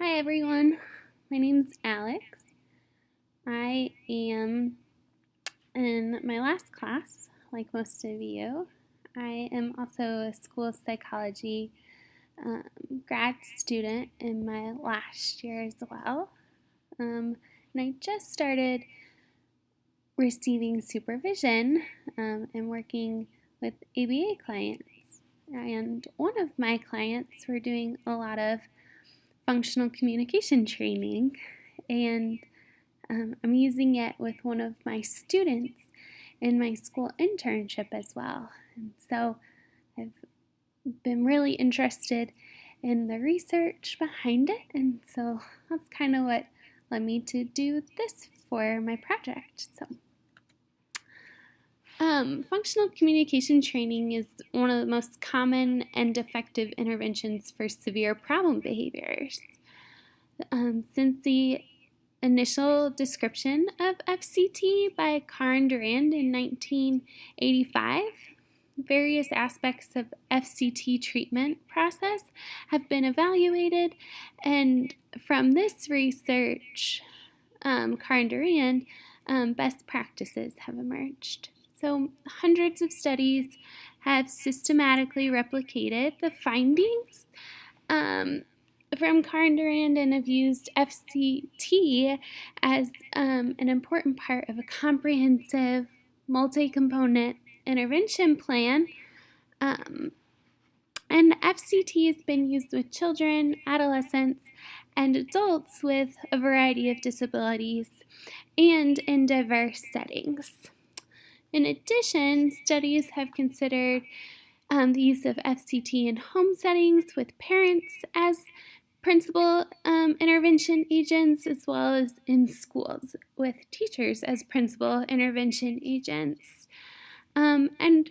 Hi everyone, my name's Alex. I am in my last class, like most of you. I am also a school psychology grad student in my last year as well. And I just started receiving supervision and working with ABA clients. And one of my clients were doing a lot of functional communication training, and I'm using it with one of my students in my school internship as well. And so I've been really interested in the research behind it, and so that's kind of what led me to do this for my project. Functional communication training is one of the most common and effective interventions for severe problem behaviors. Since the initial description of FCT by Karen Durand in 1985, various aspects of FCT treatment process have been evaluated, and from this research, Karen Durand, best practices have emerged. So hundreds of studies have systematically replicated the findings from Karen Durand and have used FCT as an important part of a comprehensive multi-component intervention plan. And FCT has been used with children, adolescents, and adults with a variety of disabilities and in diverse settings. In addition, studies have considered the use of FCT in home settings with parents as principal intervention agents, as well as in schools with teachers as principal intervention agents. And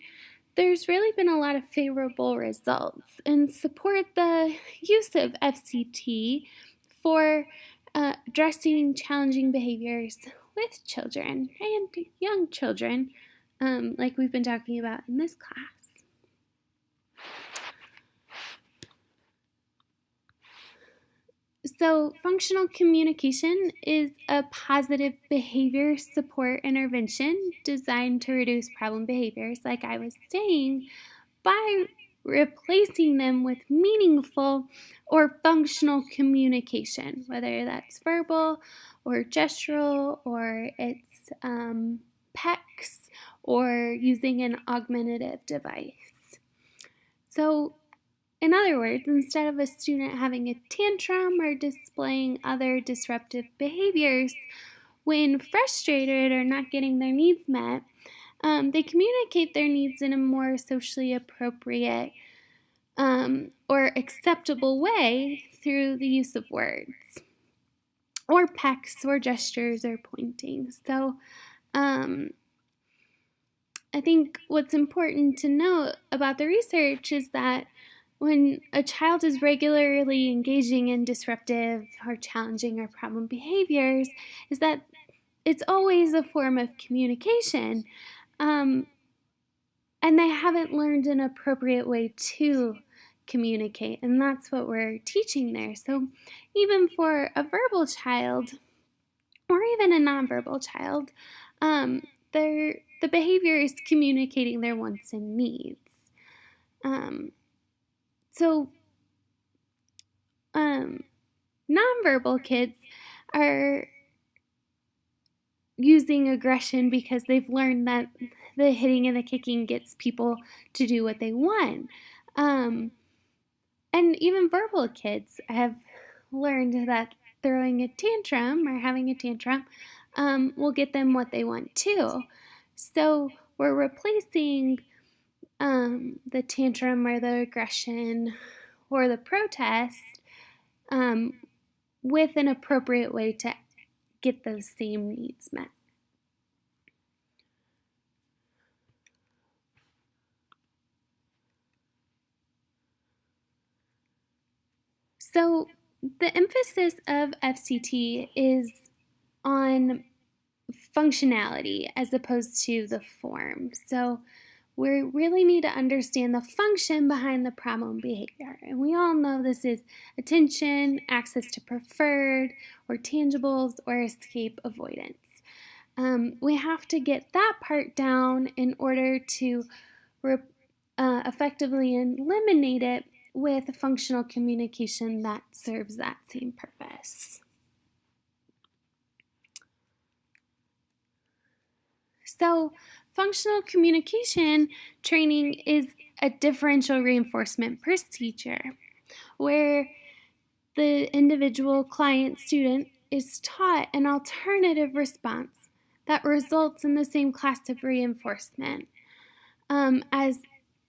there's really been a lot of favorable results and support the use of FCT for addressing challenging behaviors with children and young children, like we've been talking about in this class. So, functional communication is a positive behavior support intervention designed to reduce problem behaviors, like I was saying, by replacing them with meaningful or functional communication, whether that's verbal or gestural, or it's PECs, or using an augmentative device. So, in other words, instead of a student having a tantrum or displaying other disruptive behaviors, when frustrated or not getting their needs met, they communicate their needs in a more socially appropriate or acceptable way through the use of words, or PECs, or gestures, or pointing. So, I think what's important to note about the research is that when a child is regularly engaging in disruptive or challenging or problem behaviors, is that it's always a form of communication, and they haven't learned an appropriate way to communicate, and that's what we're teaching there. So even for a verbal child, or even a nonverbal child, the behavior is communicating their wants and needs. So, nonverbal kids are using aggression because they've learned that the hitting and the kicking gets people to do what they want. And even verbal kids have learned that throwing a tantrum or having a tantrum will get them what they want too. So we're replacing the tantrum or the aggression or the protest with an appropriate way to get those same needs met. So the emphasis of FCT is on functionality as opposed to the form. So we really need to understand the function behind the problem behavior. And we all know this is attention, access to preferred or tangibles, or escape avoidance. We have to get that part down in order to effectively eliminate it with functional communication that serves that same purpose. So, functional communication training is a differential reinforcement procedure where the individual client student is taught an alternative response that results in the same class of reinforcement as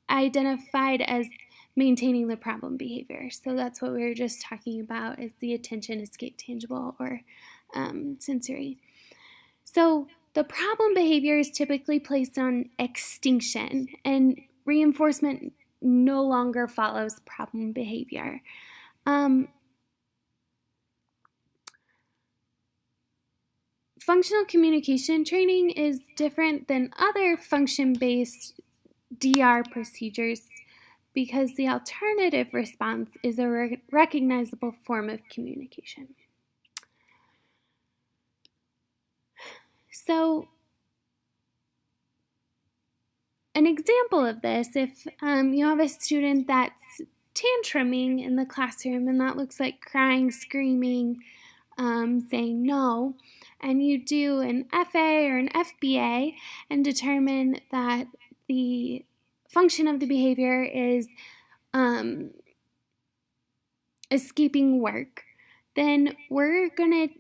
identified as maintaining the problem behavior. So that's what we were just talking about, is the attention, escape, tangible, or sensory. So the problem behavior is typically placed on extinction, and reinforcement no longer follows problem behavior. Functional communication training is different than other function-based DR procedures because the alternative response is a recognizable form of communication. So, an example of this, if you have a student that's tantruming in the classroom, and that looks like crying, screaming, saying no, and you do an FA or an FBA and determine that the function of the behavior is escaping work, then we're going to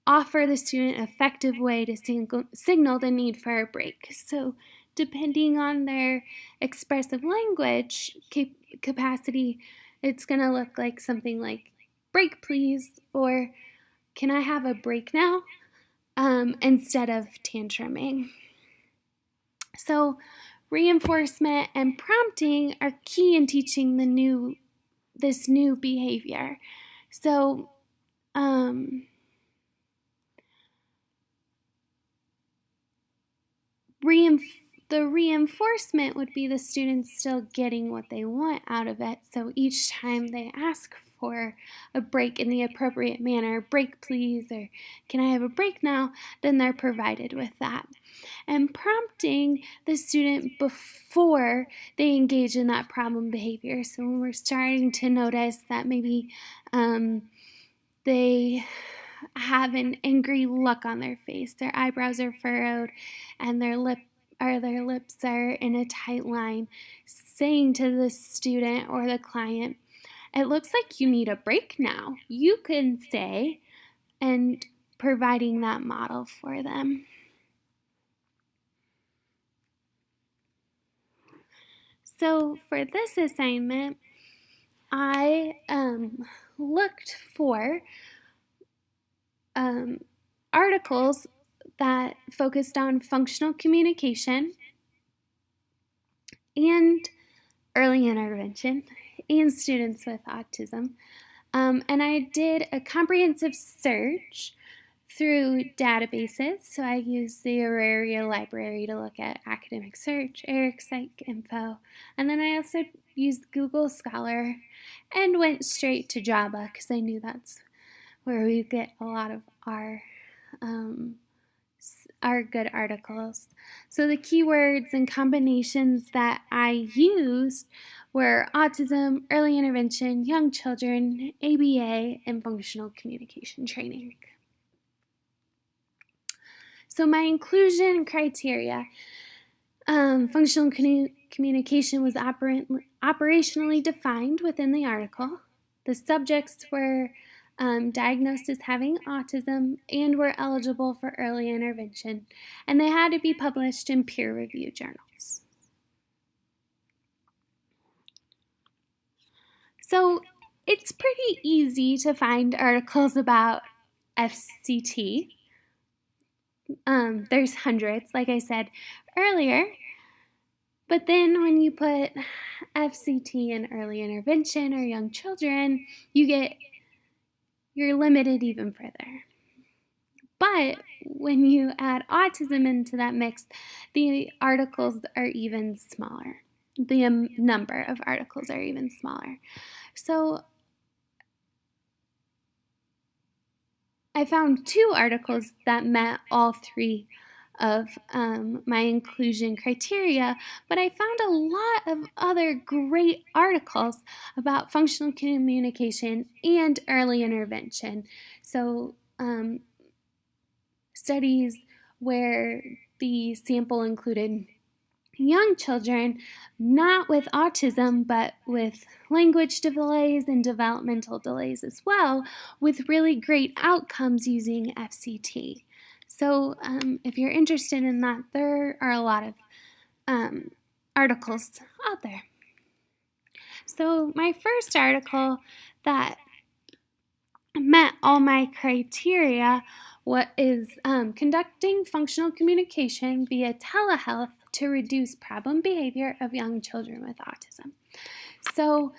offer the student an effective way to signal the need for a break. So depending on their expressive language capacity, it's going to look like something like, break please, or can I have a break now, instead of tantruming. So reinforcement and prompting are key in teaching this new behavior. So the reinforcement would be the students still getting what they want out of it. So each time they ask for a break in the appropriate manner, break please, or can I have a break now, then they're provided with that. And prompting the student before they engage in that problem behavior. So when we're starting to notice that maybe they have an angry look on their face, their eyebrows are furrowed, and their lips are in a tight line, saying to the student or the client, it looks like you need a break now. You can say, and providing that model for them. So for this assignment, I looked for articles that focused on functional communication and early intervention and students with autism. And I did a comprehensive search through databases. So I used the Auraria library to look at academic search, ERIC Psych Info, and then I also used Google Scholar and went straight to Java because I knew that's where we get a lot of our good articles. So the keywords and combinations that I used were autism, early intervention, young children, ABA, and functional communication training. So my inclusion criteria, functional communication was operationally defined within the article. The subjects were diagnosed as having autism and were eligible for early intervention, and they had to be published in peer-reviewed journals. So it's pretty easy to find articles about FCT. There's hundreds, like I said earlier, but then when you put FCT in early intervention or young children, you're limited even further. But when you add autism into that mix, the articles are even smaller. The number of articles are even smaller. So I found 2 articles that met all 3 of my inclusion criteria, but I found a lot of other great articles about functional communication and early intervention. So studies where the sample included young children, not with autism, but with language delays and developmental delays as well, with really great outcomes using FCT. So if you're interested in that, there are a lot of articles out there. So my first article that met all my criteria is conducting functional communication via telehealth to reduce problem behavior of young children with autism. So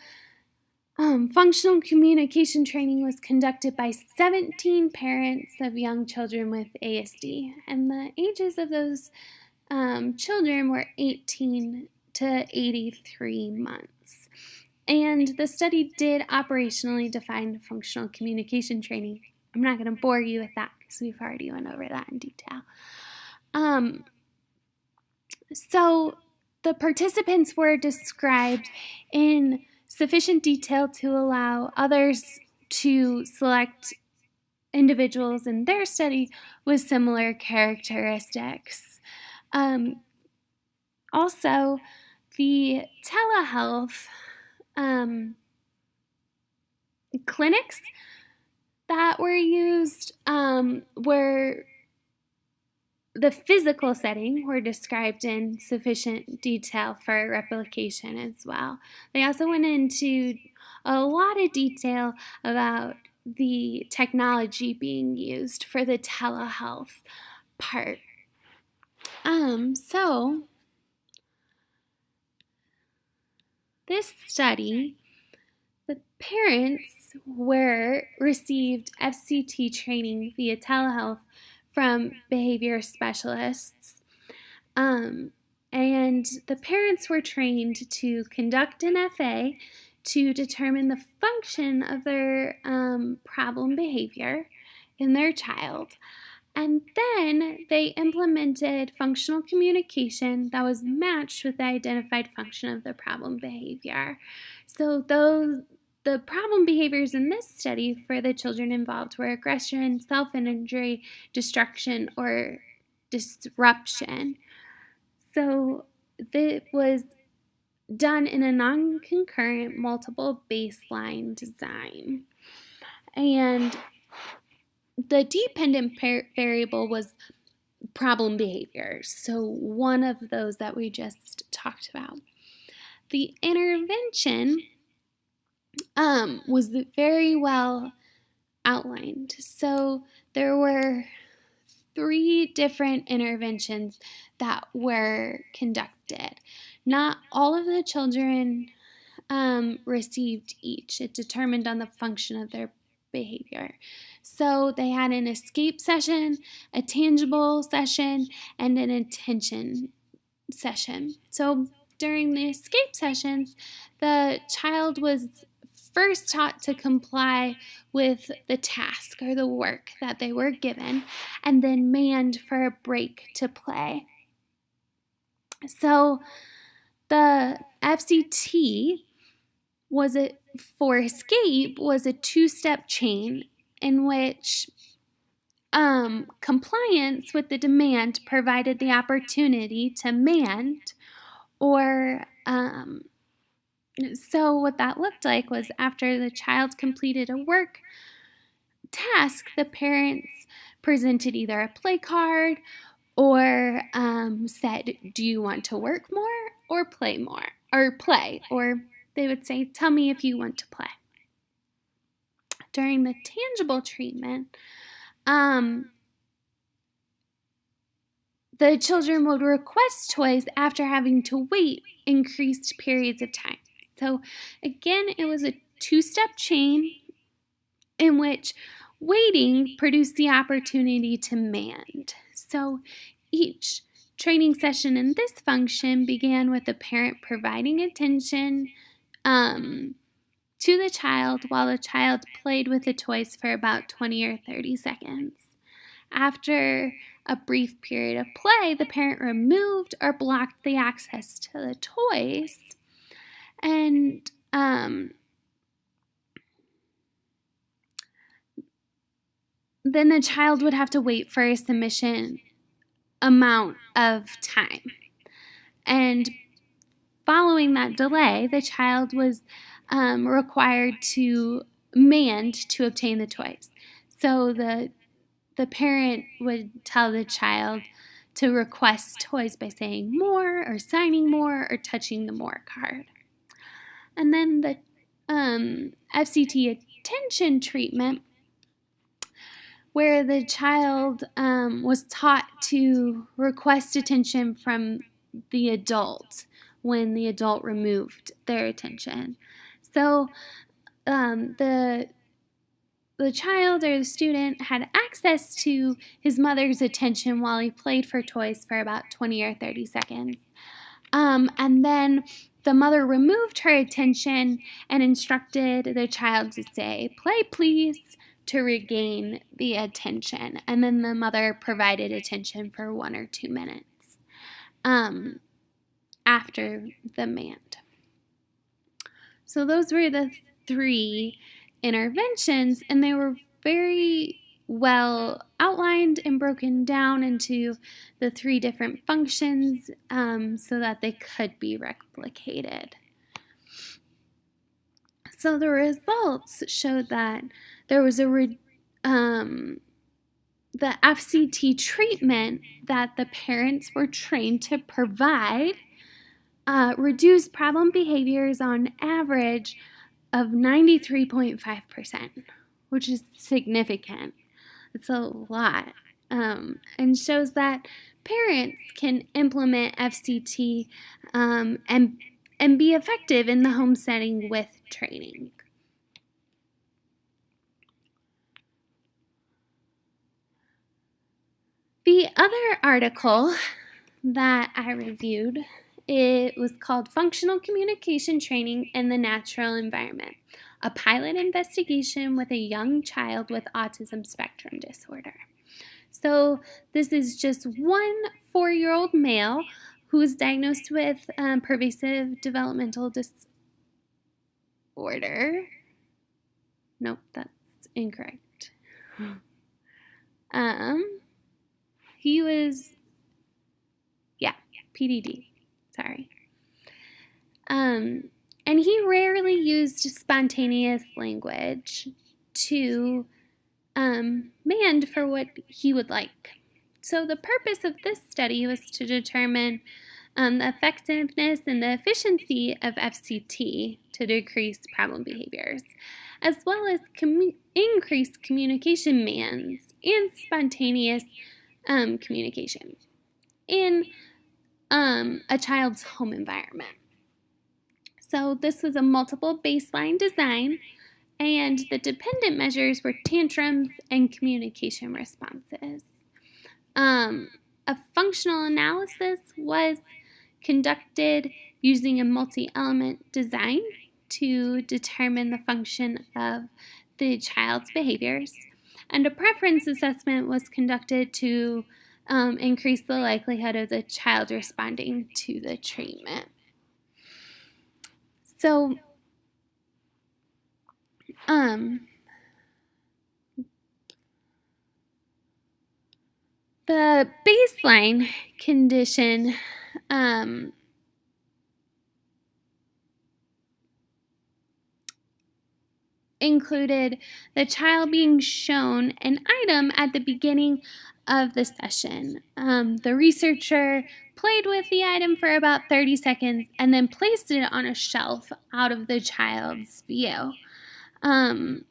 functional communication training was conducted by 17 parents of young children with ASD, and the ages of those children were 18 to 83 months. And the study did operationally define functional communication training. I'm not going to bore you with that because we've already went over that in detail. So the participants were described in sufficient detail to allow others to select individuals in their study with similar characteristics. Also, the telehealth clinics that were used were the physical setting were described in sufficient detail for replication as well. They also went into a lot of detail about the technology being used for the telehealth part. So this study, the parents received FCT training via telehealth from behavior specialists, and the parents were trained to conduct an FA to determine the function of their problem behavior in their child. And then they implemented functional communication that was matched with the identified function of the problem behavior. So the problem behaviors in this study for the children involved were aggression, self-injury, destruction, or disruption. So it was done in a non-concurrent multiple baseline design. And the dependent variable was problem behaviors, so one of those that we just talked about. The intervention was very well outlined. So there were 3 different interventions that were conducted. Not all of the children received each. It determined on the function of their behavior. So they had an escape session, a tangible session, and an attention session. So during the escape sessions, the child was first taught to comply with the task or the work that they were given, and then manned for a break to play. So the FCT for escape was a 2-step chain in which compliance with the demand provided the opportunity to man, or so what that looked like was after the child completed a work task, the parents presented either a play card or said, do you want to work more or play more? Or play, or they would say, tell me if you want to play. During the tangible treatment, the children would request toys after having to wait increased periods of time. So again, it was a 2-step chain in which waiting produced the opportunity to mand. So each training session in this function began with the parent providing attention to the child while the child played with the toys for about 20 or 30 seconds. After a brief period of play, the parent removed or blocked the access to the toys, and then the child would have to wait for a sufficient amount of time. And following that delay, the child was required to mand to obtain the toys. So the parent would tell the child to request toys by saying more or signing more or touching the more card. And then the FCT attention treatment, where the child was taught to request attention from the adult when the adult removed their attention. So the child or the student had access to his mother's attention while he played for toys for about 20 or 30 seconds. And then the mother removed her attention and instructed the child to say, "Play, please," to regain the attention. And then the mother provided attention for 1 or 2 minutes after the mand. So those were the 3 interventions, and they were very well outlined and broken down into the 3 different functions so that they could be replicated. So the results showed that there was the FCT treatment that the parents were trained to provide reduced problem behaviors on average of 93.5%, which is significant. It's a lot, and shows that parents can implement FCT and be effective in the home setting with training. The other article that I reviewed, it was called Functional Communication Training in the Natural Environment, a pilot investigation with a young child with autism spectrum disorder. So this is just one 4-year-old male who was diagnosed with pervasive developmental disorder. Nope, that's incorrect. He was, PDD. Sorry. And he rarely used spontaneous language to mand for what he would like. So the purpose of this study was to determine the effectiveness and the efficiency of FCT to decrease problem behaviors, as well as increase communication mands and spontaneous communication in a child's home environment. So this was a multiple baseline design, and the dependent measures were tantrums and communication responses. A functional analysis was conducted using a multi-element design to determine the function of the child's behaviors, and a preference assessment was conducted to increase the likelihood of the child responding to the treatment. So, the baseline condition included the child being shown an item at the beginning of the session. The researcher played with the item for about 30 seconds and then placed it on a shelf out of the child's view. And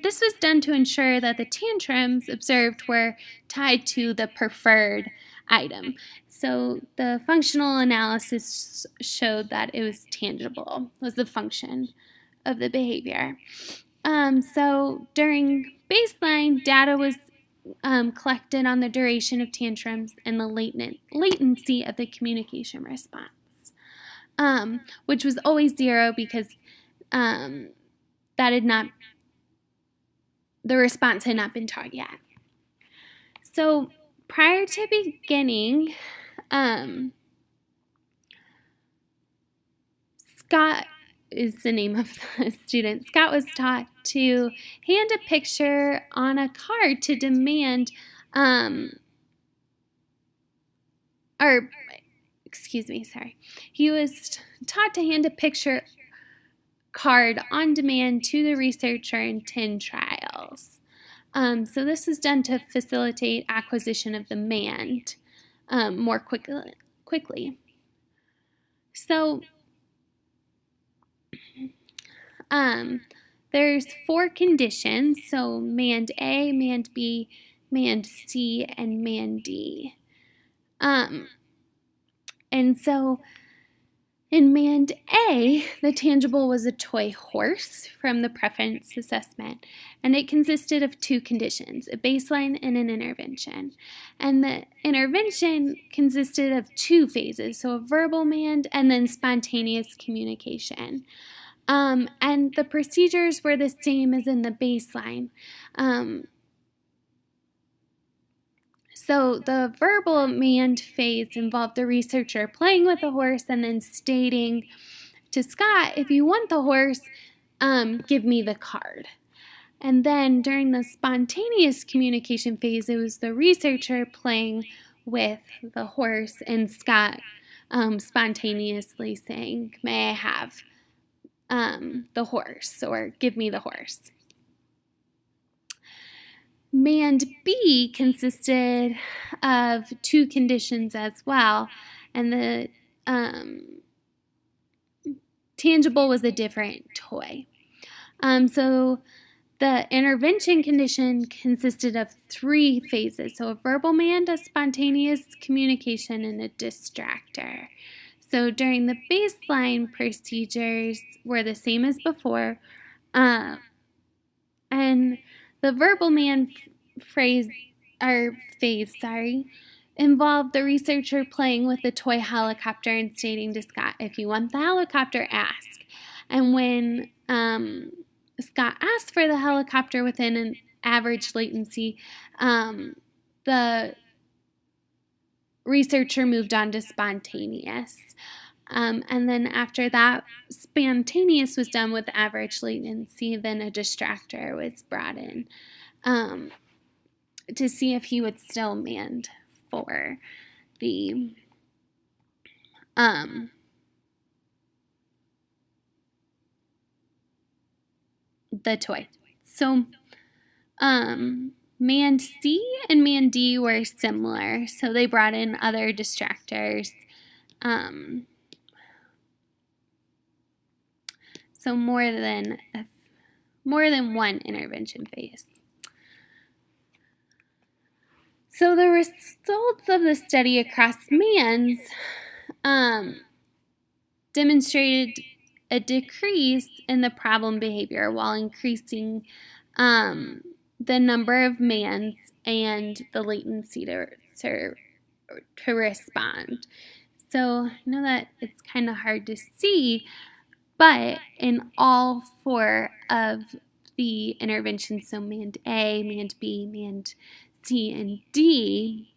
this was done to ensure that the tantrums observed were tied to the preferred item. So the functional analysis showed that it was tangible, was the function of the behavior. So during baseline, data was collected on the duration of tantrums and the latency of the communication response, which was always 0 because the response had not been taught yet. So prior to beginning, Scott is the name of the student. Scott was taught to hand a picture on a card to demand, He was taught to hand a picture card on demand to the researcher in 10 trials. So this is done to facilitate acquisition of demand more quickly. So there's 4 conditions, so mand A, mand B, mand C, and mand D. And so in mand A, the tangible was a toy horse from the preference assessment, and it consisted of 2 conditions, a baseline and an intervention. And the intervention consisted of 2 phases, so a verbal mand and then spontaneous communication. And the procedures were the same as in the baseline. So the verbal mand phase involved the researcher playing with the horse and then stating to Scott, if you want the horse, give me the card. And then during the spontaneous communication phase, it was the researcher playing with the horse and Scott spontaneously saying, may I have the horse, or give me the horse. Mand B consisted of 2 conditions as well, and the tangible was a different toy. So the intervention condition consisted of 3 phases, so a verbal mand, a spontaneous communication, and a distractor. So during the baseline, procedures were the same as before, and the verbal mand phase involved the researcher playing with the toy helicopter and stating to Scott, if you want the helicopter, ask. And when Scott asked for the helicopter within an average latency, the researcher moved on to spontaneous. And then after that, spontaneous was done with average latency, then a distractor was brought in to see if he would still mand for the toy. So mand C and mand D were similar, so they brought in other distractors. So more than one intervention phase. So the results of the study across mands demonstrated a decrease in the problem behavior while increasing the number of mands and the latency to respond. So I know that it's kind of hard to see, but in all 4 of the interventions, so mand A, mand B, mand C, and D,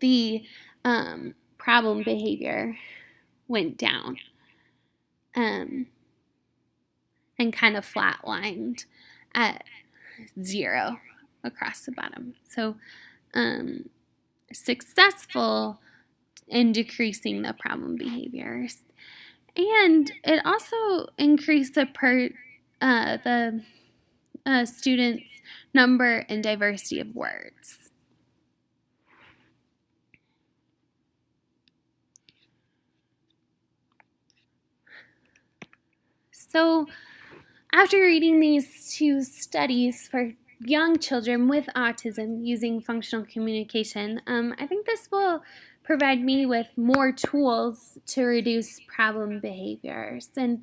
the problem behavior went down and kind of flatlined at 0 across the bottom. So successful in decreasing the problem behaviors. And it also increased the students' number and diversity of words. So after reading these 2 studies for young children with autism using functional communication, I think this will provide me with more tools to reduce problem behaviors. And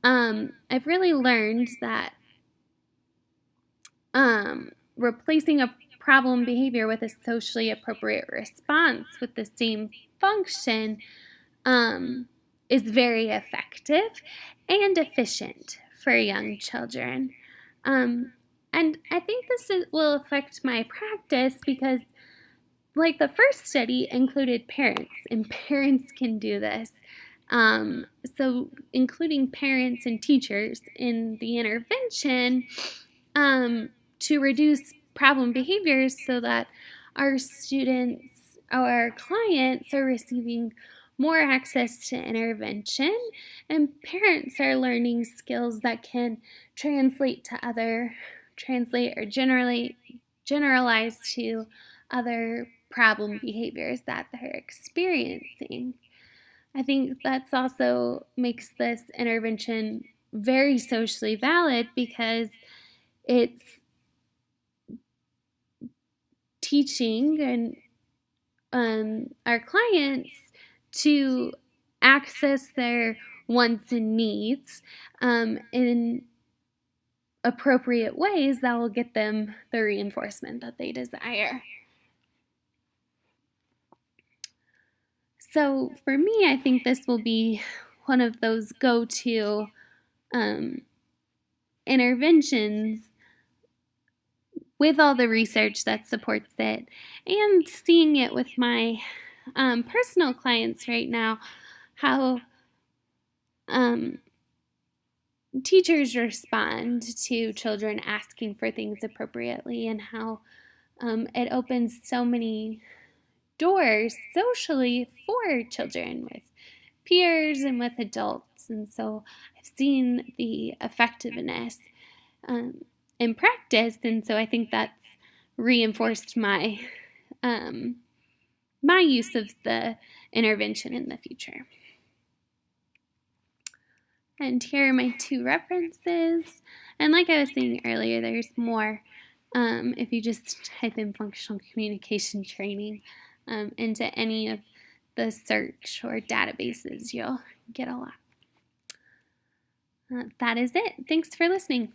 I've really learned that replacing a problem behavior with a socially appropriate response with the same function is very effective and efficient for young children. And I think will affect my practice because, like, the first study included parents, and parents can do this. So, including parents and teachers in the intervention to reduce problem behaviors so that our students, our clients, are receiving more access to intervention, and parents are learning skills that can translate or generalize to other problem behaviors that they're experiencing. I think that's also makes this intervention very socially valid because it's teaching and our clients to access their wants and needs in appropriate ways that will get them the reinforcement that they desire. So for me, I think this will be one of those go-to interventions with all the research that supports it, and seeing it with my personal clients right now, how teachers respond to children asking for things appropriately, and how it opens so many doors socially for children with peers and with adults. And so I've seen the effectiveness in practice, and so I think that's reinforced my my use of the intervention in the future. And here are my 2 references. And like I was saying earlier, there's more if you just type in functional communication training into any of the search or databases, you'll get a lot. That is it. Thanks for listening.